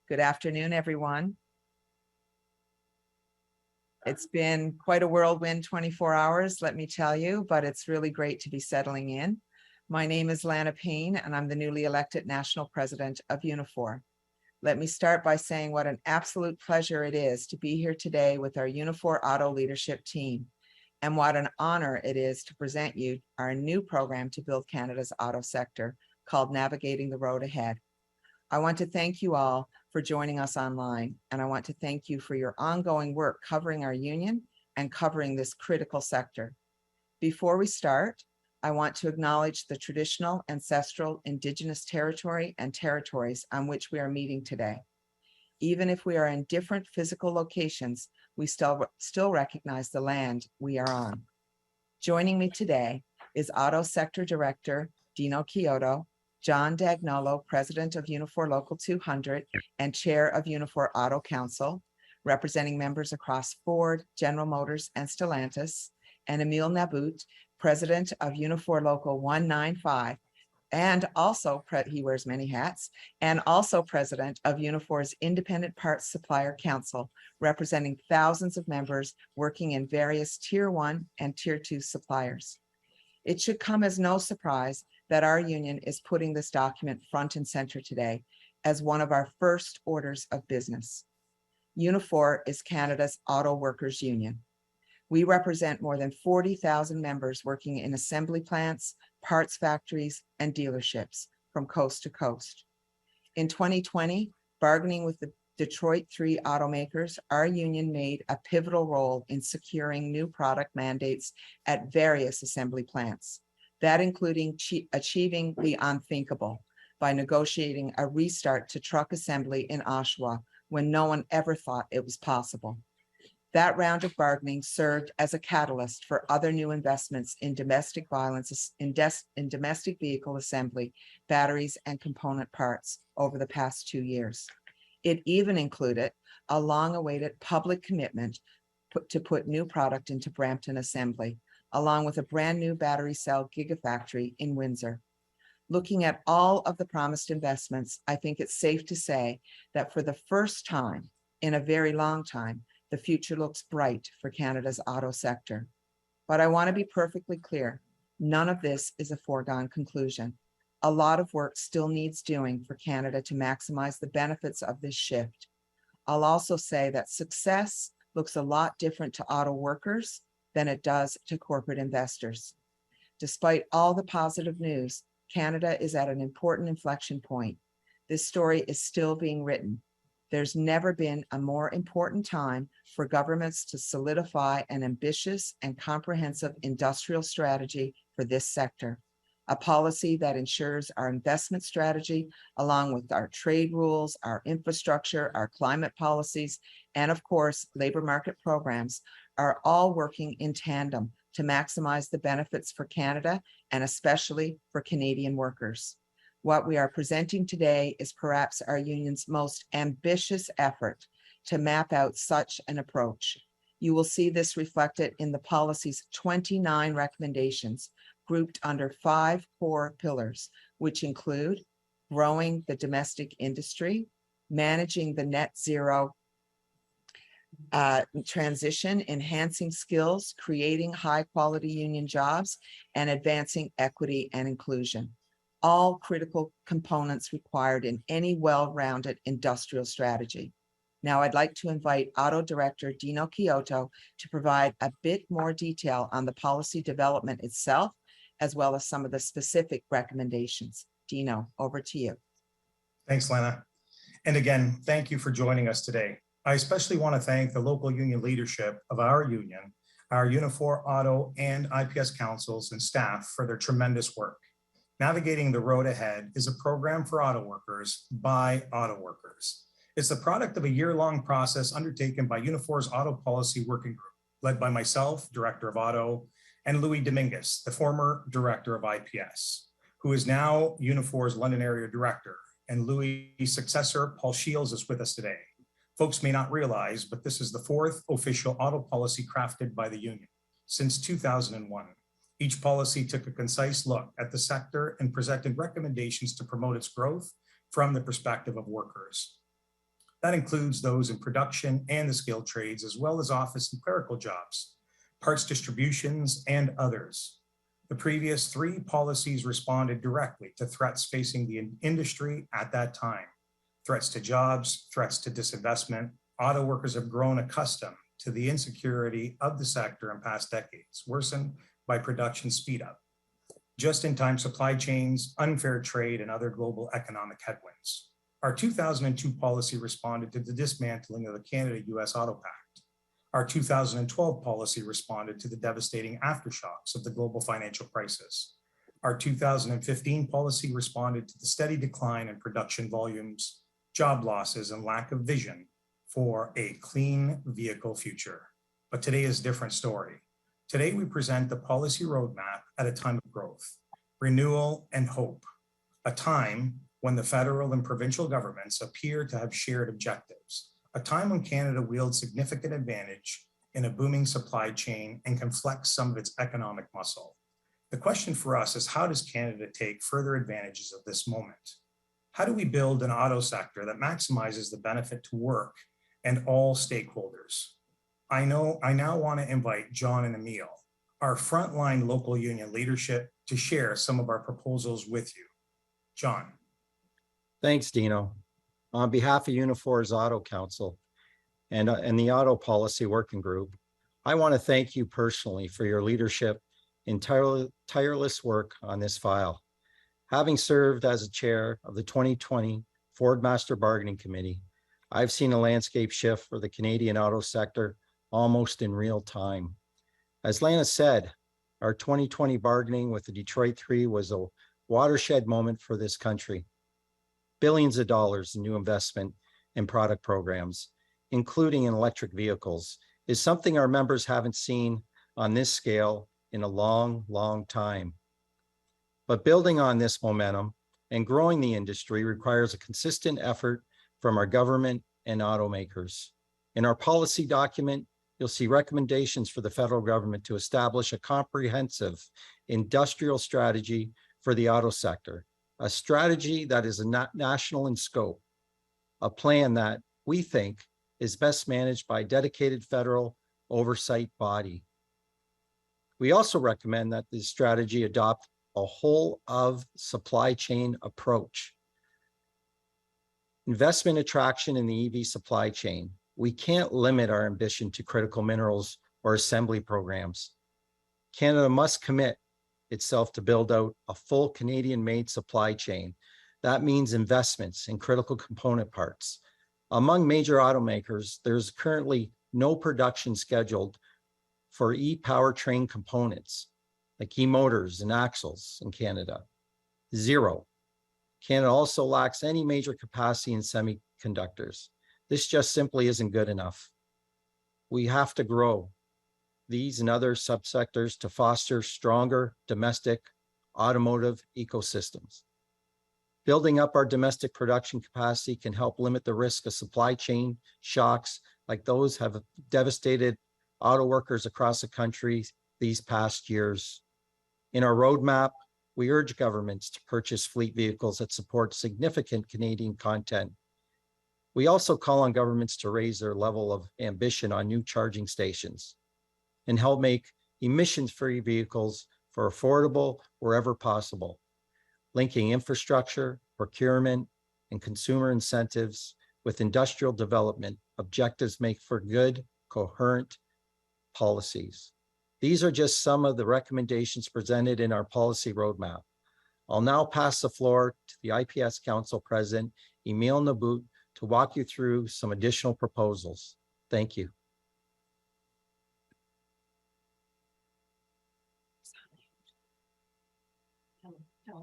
Good afternoon, everyone. It's been quite a whirlwind 24 hours, let me tell you, but it's really great to be settling in. My name is Lana Payne, and I'm the newly elected National President of Unifor. Let me start by saying what an absolute pleasure it is to be here today with our Unifor Auto leadership team, and what an honor it is to present you our new program to build Canada's auto sector called Navigating the Road Ahead. I want to thank you all for joining us online, and I want to thank you for your ongoing work covering our union and covering this critical sector. Before we start, I want to acknowledge the traditional, ancestral, Indigenous territory and territories on which we are meeting today. Even if we are in different physical locations, we still recognize the land we are on. Joining me today is Auto Sector Director Dino Chiodo, John Dagnolo, President of Unifor Local 200 and Chair of Unifor Auto Council, representing members across Ford, General Motors, and Stellantis, and Emile Nabbout, President of Unifor Local 195, and also, he wears many hats, and also President of Unifor's Independent Parts Supplier Council, representing thousands of members working in various Tier 1 and Tier 2 suppliers. It should come as no surprise that our union is putting this document front and center today as one of our first orders of business. Unifor is Canada's auto workers union. We represent more than 40,000 members working in assembly plants, parts factories, and dealerships from coast to coast. In 2020, bargaining with the Detroit 3 automakers, our union made a pivotal role in securing new product mandates at various assembly plants. That including achieving the unthinkable by negotiating a restart to truck assembly in Oshawa when no one ever thought it was possible. That round of bargaining served as a catalyst for other new investments in domestic violence, in domestic vehicle assembly, batteries, and component parts over the past 2 years. It even included a long-awaited public commitment to put new product into Brampton Assembly, along with a brand new battery cell gigafactory in Windsor. Looking at all of the promised investments, I think it's safe to say that for the first time in a very long time, the future looks bright for Canada's auto sector. But I want to be perfectly clear, none of this is a foregone conclusion. A lot of work still needs doing for Canada to maximize the benefits of this shift. I'll also say that success looks a lot different to auto workers than it does to corporate investors. Despite all the positive news, Canada is at an important inflection point. This story is still being written. There's never been a more important time for governments to solidify an ambitious and comprehensive industrial strategy for this sector, a policy that ensures our investment strategy, along with our trade rules, our infrastructure, our climate policies, and of course, labor market programs, are all working in tandem to maximize the benefits for Canada and especially for Canadian workers. What we are presenting today is perhaps our union's most ambitious effort to map out such an approach. You will see this reflected in the policy's 29 recommendations, grouped under 5 core pillars, which include growing the domestic industry, managing the net zero transition, enhancing skills, creating high quality union jobs, and advancing equity and inclusion. All critical components required in any well-rounded industrial strategy. Now I'd like to invite Auto Director Dino Chiodo to provide a bit more detail on the policy development itself, as well as some of the specific recommendations. Dino, over to you. Thanks, Lana. And again, thank you for joining us today. I especially want to thank the local union leadership of our union, our Unifor Auto and IPS councils and staff for their tremendous work. Navigating the Road Ahead is a program for auto workers by auto workers. It's the product of a year-long process undertaken by Unifor's Auto Policy Working Group, led by myself, Director of Auto, and Louis Dominguez, the former Director of IPS, who is now Unifor's London Area Director, and Louis' successor, Paul Shields, is with us today. Folks may not realize, but this is the 4th official auto policy crafted by the union since 2001. Each policy took a concise look at the sector and presented recommendations to promote its growth from the perspective of workers. That includes those in production and the skilled trades, as well as office and clerical jobs, parts distributions, and others. The previous three policies responded directly to threats facing the industry at that time. Threats to jobs, threats to disinvestment. Auto workers have grown accustomed to the insecurity of the sector in past decades, worsened by production speed up, just-in-time supply chains, unfair trade, and other global economic headwinds. Our 2002 policy responded to the dismantling of the Canada-US Auto Pact. Our 2012 policy responded to the devastating aftershocks of the global financial crisis. Our 2015 policy responded to the steady decline in production volumes, job losses, and lack of vision for a clean vehicle future. But today is a different story. Today, we present the policy roadmap at a time of growth, renewal, and hope, a time when the federal and provincial governments appear to have shared objectives, a time when Canada wields significant advantage in a booming supply chain and can flex some of its economic muscle. The question for us is, how does Canada take further advantages of this moment? How do we build an auto sector that maximizes the benefit to work and all stakeholders? I now want to invite John and Emile, our frontline local union leadership, to share some of our proposals with you. John. Thanks, Dino. On behalf of Unifor's Auto Council and the Auto Policy Working Group, I want to thank you personally for your leadership in tireless work on this file. Having served as a chair of the 2020 Ford Master Bargaining Committee, I've seen a landscape shift for the Canadian auto sector almost in real time. As Lana said, our 2020 bargaining with the Detroit Three was a watershed moment for this country. Billions of dollars in new investment in product programs, including in electric vehicles, is something our members haven't seen on this scale in a long, long time. But building on this momentum and growing the industry requires a consistent effort from our government and automakers. In our policy document, you'll see recommendations for the federal government to establish a comprehensive industrial strategy for the auto sector, a strategy that is national in scope, a plan that we think is best managed by a dedicated federal oversight body. We also recommend that this strategy adopt a whole of supply chain approach. Investment attraction in the EV supply chain. We can't limit our ambition to critical minerals or assembly programs. Canada must commit itself to build out a full Canadian-made supply chain. That means investments in critical component parts. Among major automakers, there's currently no production scheduled for e-powertrain components, like e-motors and axles in Canada. Zero. Canada also lacks any major capacity in semiconductors. This just simply isn't good enough. We have to grow these and other subsectors to foster stronger domestic automotive ecosystems. Building up our domestic production capacity can help limit the risk of supply chain shocks like those have devastated auto workers across the country these past years. In our roadmap, we urge governments to purchase fleet vehicles that support significant Canadian content. We also call on governments to raise their level of ambition on new charging stations and help make emissions-free vehicles for affordable wherever possible. Linking infrastructure, procurement, and consumer incentives with industrial development objectives make for good, coherent policies. These are just some of the recommendations presented in our policy roadmap. I'll now pass the floor to the IPS Council President, Emile Nabbout, to walk you through some additional proposals. Thank you.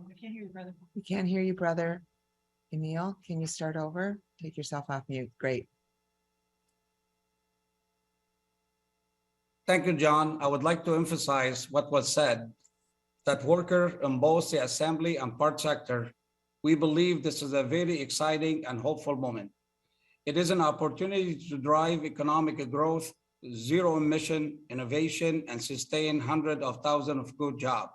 We can't hear you, brother. We can't hear you, brother. Emile, can you start over? Take yourself off mute. Great. Thank you, John. I would like to emphasize what was said, that worker in both the assembly and part sector, we believe this is a very exciting and hopeful moment. It is an opportunity to drive economic growth, zero emission, innovation, and sustain hundreds of thousands of good jobs.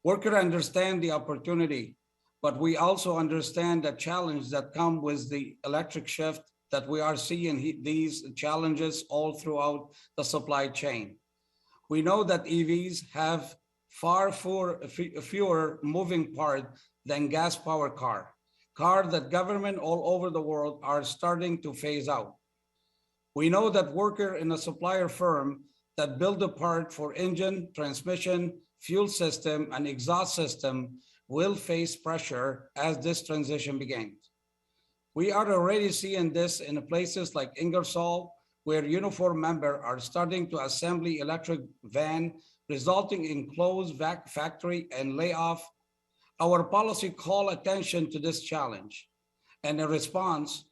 Workers understand the opportunity, but we also understand the challenge that comes with the electric shift that we are seeing these challenges all throughout the supply chain. We know that EVs have far fewer moving parts than gas-powered cars that government all over the world are starting to phase out. We know that workers in a supplier firm that build a part for engine, transmission, fuel system, and exhaust system will face pressure as this transition begins. We are already seeing this in places like Ingersoll, where Unifor members are starting to assemble electric van, resulting in closed factory and layoff. Our policy call attention to this challenge. And in response,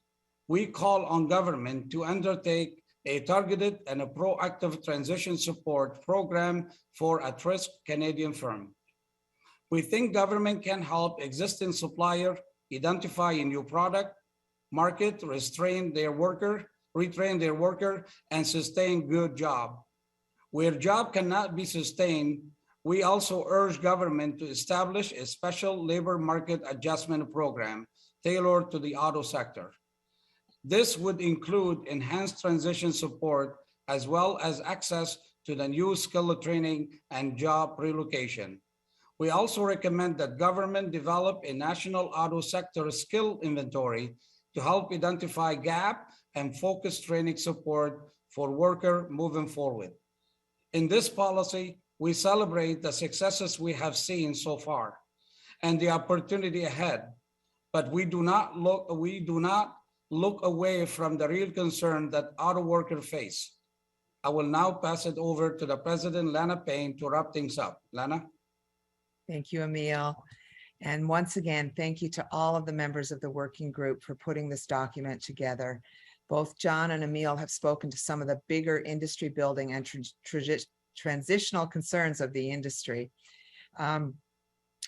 we call on government to undertake a targeted and a proactive transition support program for at-risk Canadian firm. We think government can help existing supplier identify a new product, market, retrain their worker, and sustain good job. Where job cannot be sustained, we also urge government to establish a special labor market adjustment program tailored to the auto sector. This would include enhanced transition support as well as access to the new skill training and job relocation. We also recommend that government develop a national auto sector skill inventory to help identify gap and focus training support for workers moving forward. In this policy, we celebrate the successes we have seen so far and the opportunity ahead, but we do not look away from the real concern that auto workers face. I will now pass it over to the President, Lana Payne, to wrap things up. Lana? Thank you, Emile. And once again, thank you to all of the members of the working group for putting this document together. Both John and Emile have spoken to some of the bigger industry building and transitional concerns of the industry.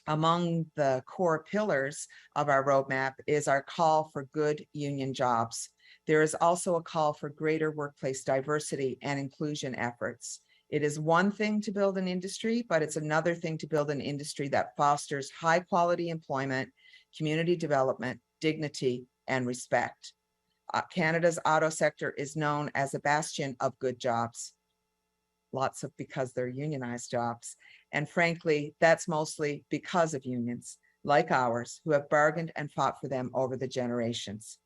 Among the core pillars of our roadmap is our call for good union jobs. There is also a call for greater workplace diversity and inclusion efforts. It is one thing to build an industry, but it's another thing to build an industry that fosters high quality employment, community development, dignity, and respect. Canada's auto sector is known as a bastion of good jobs. Lots of because they're unionized jobs. And frankly, that's mostly because of unions like ours who have bargained and fought for them over the generations.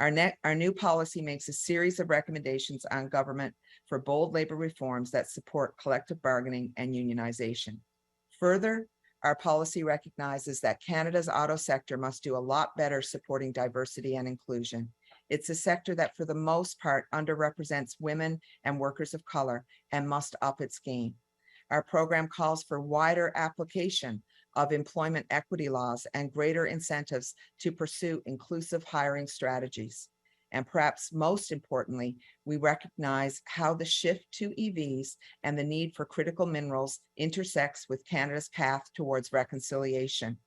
Our new policy makes a series of recommendations on government for bold labor reforms that support collective bargaining and unionization. Further, our policy recognizes that Canada's auto sector must do a lot better supporting diversity and inclusion. It's a sector that for the most part underrepresents women and workers of color and must up its game. Our program calls for wider application of employment equity laws and greater incentives to pursue inclusive hiring strategies. And perhaps most importantly, we recognize how the shift to EVs and the need for critical minerals intersects with Canada's path towards reconciliation.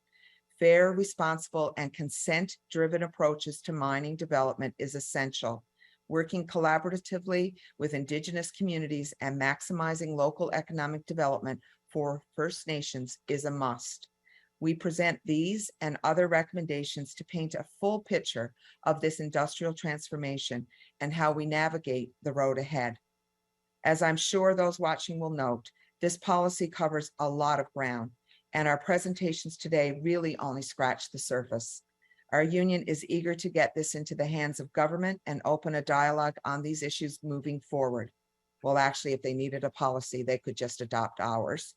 Fair, responsible, and consent-driven approaches to mining development is essential. Working collaboratively with Indigenous communities and maximizing local economic development for First Nations is a must. We present these and other recommendations to paint a full picture of this industrial transformation and how we navigate the road ahead. As I'm sure those watching will note, this policy covers a lot of ground, and our presentations today really only scratch the surface. Our union is eager to get this into the hands of government and open a dialogue on these issues moving forward. Well, actually, if they needed a policy, they could just adopt ours.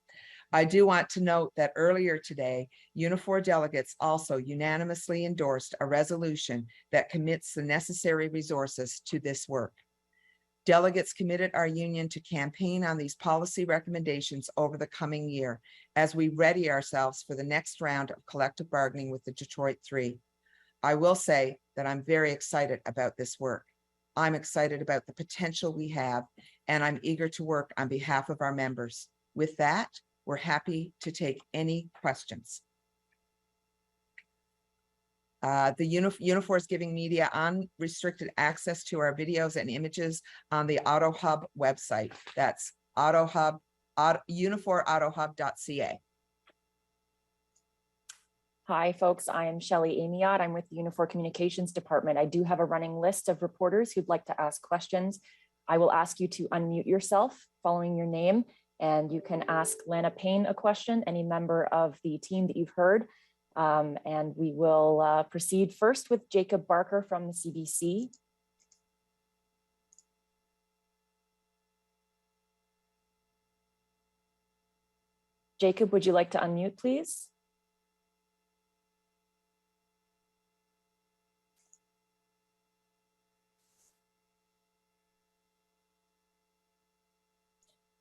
I do want to note that earlier today, Unifor delegates also unanimously endorsed a resolution that commits the necessary resources to this work. Delegates committed our union to campaign on these policy recommendations over the coming year as we ready ourselves for the next round of collective bargaining with the Detroit Three. I will say that I'm very excited about this work. I'm excited about the potential we have, and I'm eager to work on behalf of our members. With that, we're happy to take any questions. Unifor is giving media unrestricted access to our videos and images on the AutoHub website. That's uniforautohub.ca. Hi, folks. I am Shelley Amiot. I'm with the Unifor Communications Department. I do have a running list of reporters who'd like to ask questions. I will ask you to unmute yourself following your name, and you can ask Lana Payne a question, any member of the team that you've heard. And we will proceed first with Jacob Barker from the CBC. Jacob, would you like to unmute, please?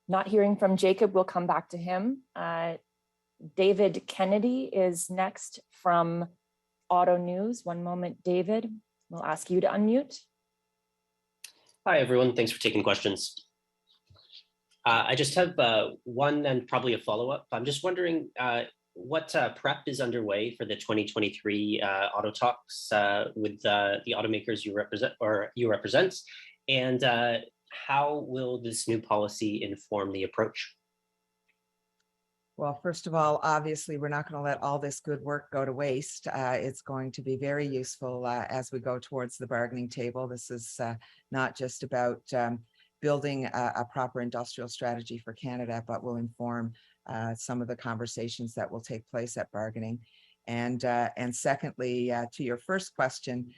Not hearing from Jacob, we'll come back to him. David Kennedy is next from Auto News. One moment, David. We'll ask you to unmute. Hi, everyone. Thanks for taking questions. I just have one and probably a follow-up. I'm just wondering what prep is underway for the 2023 auto talks with the automakers you represent, and how will this new policy inform the approach? Well, first of all, obviously, we're not going to let all this good work go to waste. It's going to be very useful as we go towards the bargaining table. This is not just about building a proper industrial strategy for Canada, but will inform some of the conversations that will take place at bargaining. And secondly, to your first question,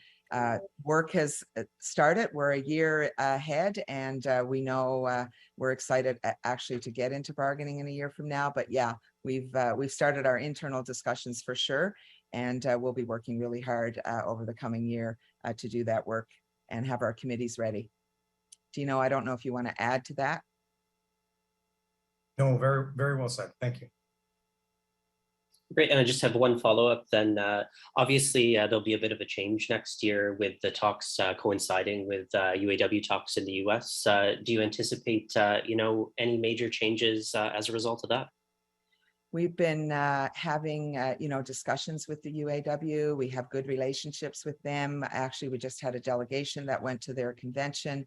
work has started. We're a year ahead, and we know we're excited actually to get into bargaining in a year from now. But yeah, we've started our internal discussions for sure, and we'll be working really hard over the coming year to do that work and have our committees ready. Dino, I don't know if you want to add to that. No, very, very well said. Thank you. Great, and I just have one follow-up then. Obviously, there'll be a bit of a change next year with the talks coinciding with UAW talks in the US. Do you anticipate, any major changes as a result of that? We've been having, discussions with the UAW. We have good relationships with them. Actually, we just had a delegation that went to their convention.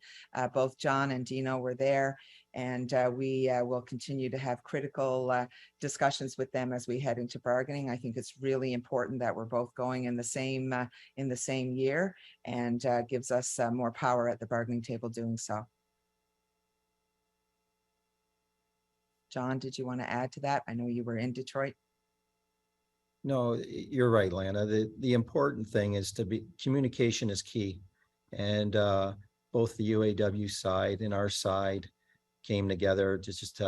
Both John and Dino were there, and we will continue to have critical discussions with them as we head into bargaining. I think it's really important that we're both going in the same year, and gives us more power at the bargaining table doing so. John, did you want to add to that? I know you were in Detroit. No, you're right, Lana. The important thing is communication is key. And both the UAW side and our side came together to just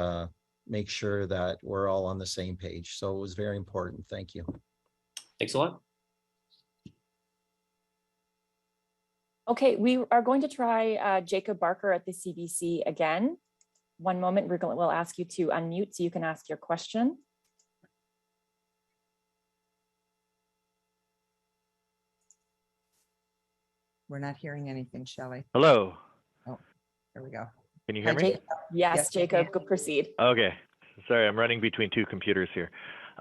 make sure that we're all on the same page. So it was very important. Thank you. Thanks a lot. Okay, we are going to try Jacob Barker at the CBC again. One moment, we'll ask you to unmute so you can ask your question. We're not hearing anything, Shelley. Hello. Oh, there we go. Can you Hi, hear me? Jacob. Yes, Jacob, go proceed. Okay. Sorry, I'm running between two computers here.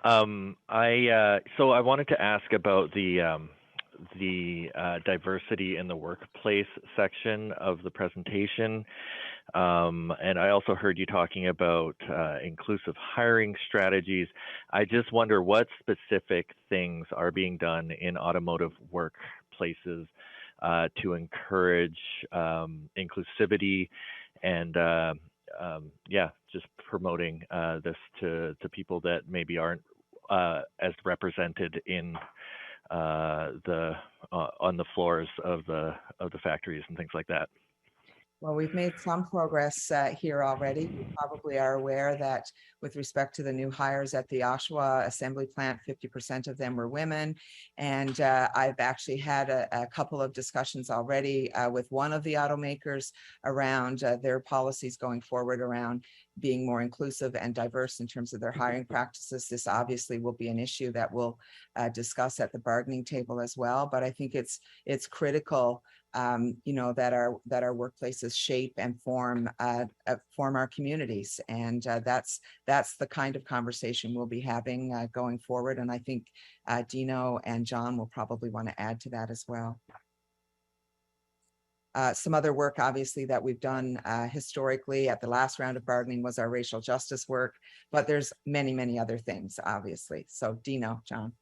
So I wanted to ask about the diversity in the workplace section of the presentation. And I also heard you talking about inclusive hiring strategies. I just wonder what specific things are being done in automotive workplaces to encourage inclusivity and just promoting this to people that maybe aren't as represented in on the floors of the factories and things like that. Well, we've made some progress here already. You probably are aware that with respect to the new hires at the Oshawa assembly plant, 50% of them were women. And I've actually had a couple of discussions already with one of the automakers around their policies going forward around being more inclusive and diverse in terms of their hiring practices. This obviously will be an issue that we'll discuss at the bargaining table as well. But I think it's critical that our workplaces shape and form our communities, and that's the kind of conversation we'll be having going forward. And I think Dino and John will probably want to add to that as well. Some other work, obviously, that we've done historically at the last round of bargaining was our racial justice work, but there's many other things, obviously. So Dino, John.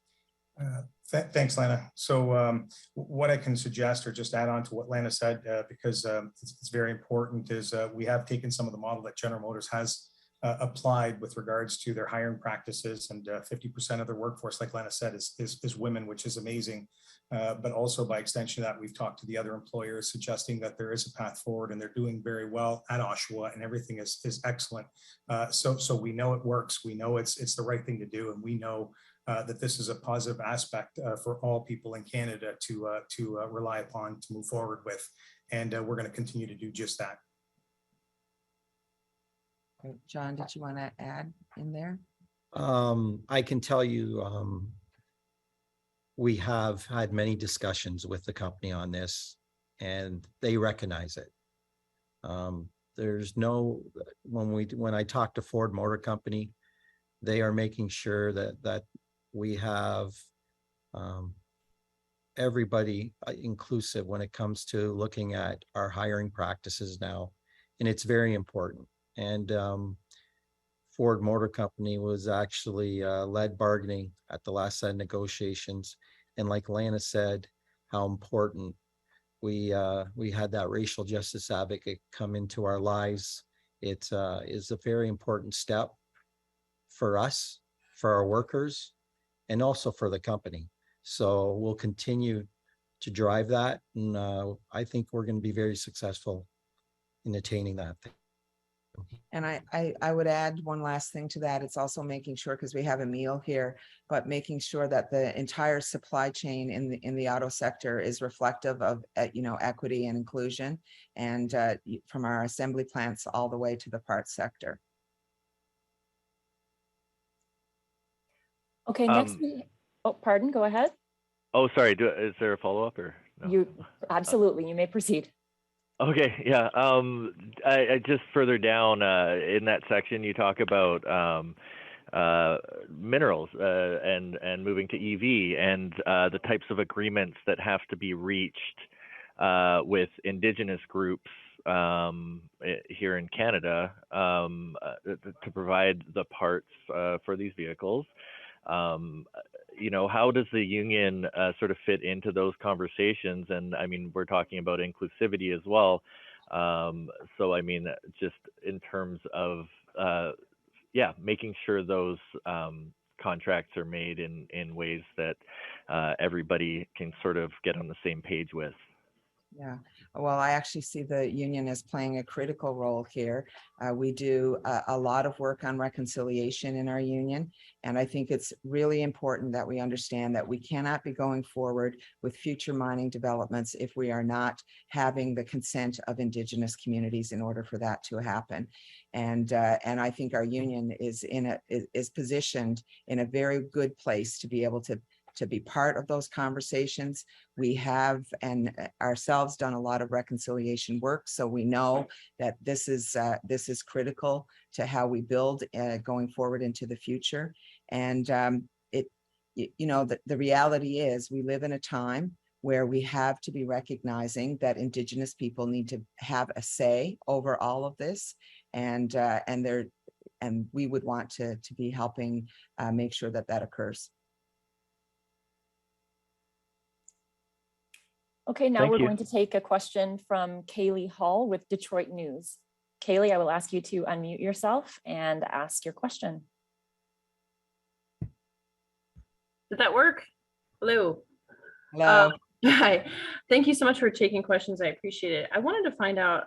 Thanks, Lana. So what I can suggest or just add on to what Lana said, because it's very important, is we have taken some of the model that General Motors has applied with regards to their hiring practices, and 50% of their workforce, like Lana said, is women, which is amazing. But also by extension of that, we've talked to the other employers suggesting that there is a path forward, and they're doing very well at Oshawa, and everything is excellent. So we know it works. We know it's the right thing to do, and we know that this is a positive aspect for all people in Canada to rely upon, to move forward with, and we're going to continue to do just that. Great. John, did you want to add in there? I can tell you, we have had many discussions with the company on this, and they recognize it. There's no, when I talk to Ford Motor Company, they are making sure that we have everybody inclusive when it comes to looking at our hiring practices now, and it's very important. And Ford Motor Company was actually led bargaining at the last set of negotiations. And like Lana said, how important we had that racial justice advocate come into our lives. It is a very important step for us, for our workers, and also for the company. So we'll continue to drive that. And I think we're going to be very successful in attaining that. And I would add one last thing to that. It's also making sure, because we have Emile here, but making sure that the entire supply chain in the auto sector is reflective of equity and inclusion, and from our assembly plants all the way to the parts sector. Okay, next oh, pardon, go ahead. Oh, sorry. Is there a follow-up or no? You absolutely, you may proceed. Okay, yeah. I just further down in that section, you talk about minerals and moving to EV, and the types of agreements that have to be reached with Indigenous groups here in Canada to provide the parts for these vehicles. How does the union sort of fit into those conversations? And I mean, we're talking about inclusivity as well. So I mean, just in terms of, making sure those contracts are made in ways that everybody can sort of get on the same page with. Yeah, well, I actually see the union as playing a critical role here. We do a lot of work on reconciliation in our union, and I think it's really important that we understand that we cannot be going forward with future mining developments if we are not having the consent of Indigenous communities in order for that to happen. And I think our union is positioned in a very good place to be able to be part of those conversations. We have and ourselves done a lot of reconciliation work, so we know that this is critical to how we build going forward into the future. And the reality is we live in a time where we have to be recognizing that Indigenous people need to have a say over all of this, and we would want to be helping make sure that occurs. Okay, now Thank we're you. going to take a question from Kaylee Hall with Detroit News. Kaylee, I will ask you to unmute yourself and ask your question. Did that work? Hello. Hello. Hi. Thank you so much for taking questions. I appreciate it. I wanted to find out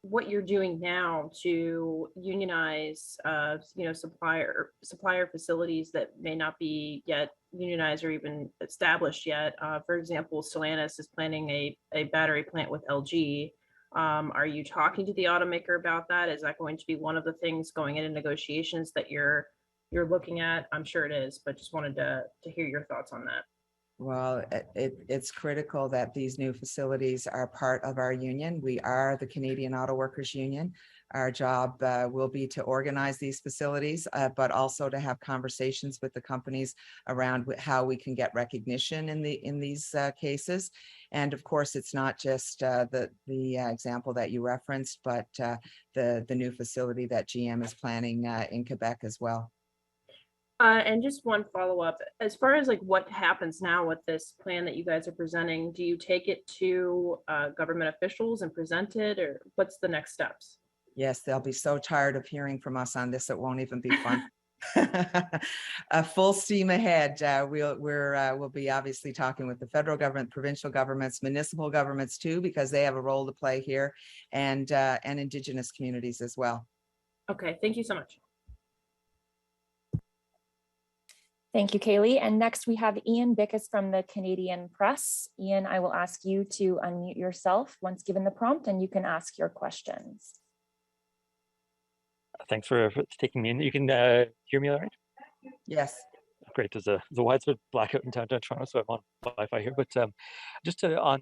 what you're doing now to unionize, supplier facilities that may not be yet unionized or even established yet. For example, Stellantis is planning a battery plant with LG. Are you talking to the automaker about that? Is that going to be one of the things going into negotiations that you're looking at? I'm sure it is, but just wanted to hear your thoughts on that. Well, it's critical that these new facilities are part of our union. We are the Canadian Auto Workers Union. Our job will be to organize these facilities, but also to have conversations with the companies around how we can get recognition in these cases. And of course, it's not just the example that you referenced, but the new facility that GM is planning in Quebec as well. And just one follow-up, as far as like what happens now with this plan that you guys are presenting, do you take it to government officials and present it, or what's the next steps? Yes, they'll be so tired of hearing from us on this, it won't even be fun. Full steam ahead. We'll be obviously talking with the federal government, provincial governments, municipal governments too, because they have a role to play here, and Indigenous communities as well. Okay, thank you so much. Thank you, Kaylee. And next we have Ian Bickus from the Canadian Press. Ian, I will ask you to unmute yourself once given the prompt, and you can ask your questions. Thanks for taking me in. You can hear me all right? Yes. Great. There's a widespread blackout in downtown Toronto, so I'm on Wi-Fi here. But on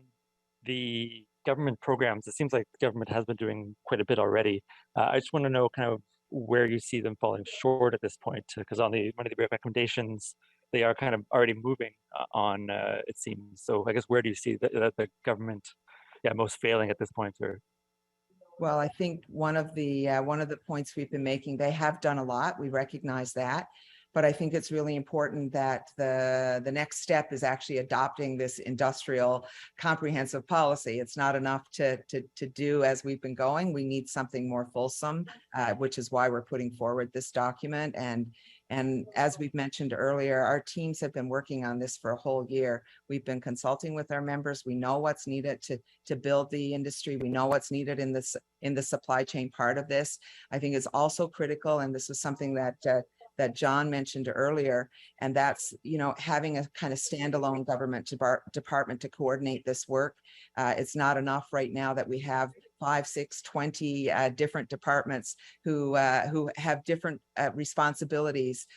the government programs, it seems like the government has been doing quite a bit already. I just want to know kind of where you see them falling short at this point, because on one of the recommendations, they are kind of already moving on, it seems. So I guess where do you see that the government most failing at this point? Or Well, I think one of the points we've been making, they have done a lot. We recognize that. But I think it's really important that the next step is actually adopting this industrial comprehensive policy. It's not enough to do as we've been going. We need something more fulsome, which is why we're putting forward this document. And as we've mentioned earlier, our teams have been working on this for a whole year. We've been consulting with our members. We know what's needed to build the industry. We know what's needed in the supply chain part of this. I think it's also critical, and this is something that John mentioned earlier, and that's, having a kind of standalone government department to coordinate this work. It's not enough right now that we have 5, 6, 20 different departments who have different responsibilities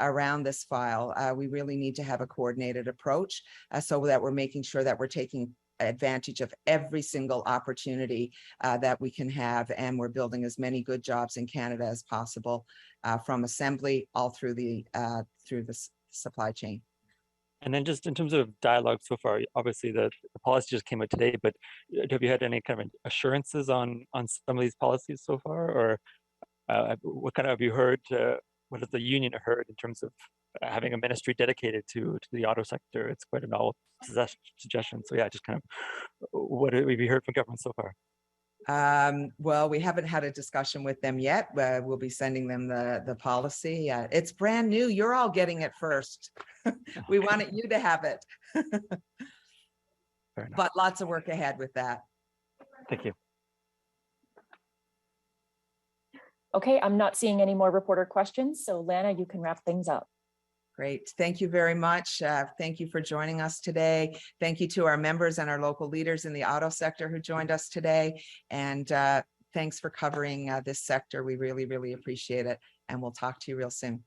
around this file. We really need to have a coordinated approach so that we're making sure that we're taking advantage of every single opportunity that we can have, and we're building as many good jobs in Canada as possible, from assembly all through the supply chain. and then just in terms of dialogue so far, obviously the policy just came out today, but have you had any kind of assurances on some of these policies so far, or what kind of have you heard? What has the union heard in terms of having a ministry dedicated to the auto sector? It's quite a novel suggestion. So yeah, just kind of what have you heard from government so far? Well, we haven't had a discussion with them yet. We'll be sending them the policy. It's brand new. You're all getting it first. We wanted you to have it. But lots of work ahead with that. Thank you. Okay, I'm not seeing any more reporter questions. So Lana, you can wrap things up. Great. Thank you very much. Thank you for joining us today. Thank you to our members and our local leaders in the auto sector who joined us today. And thanks for covering this sector. We really, really appreciate it. And we'll talk to you real soon.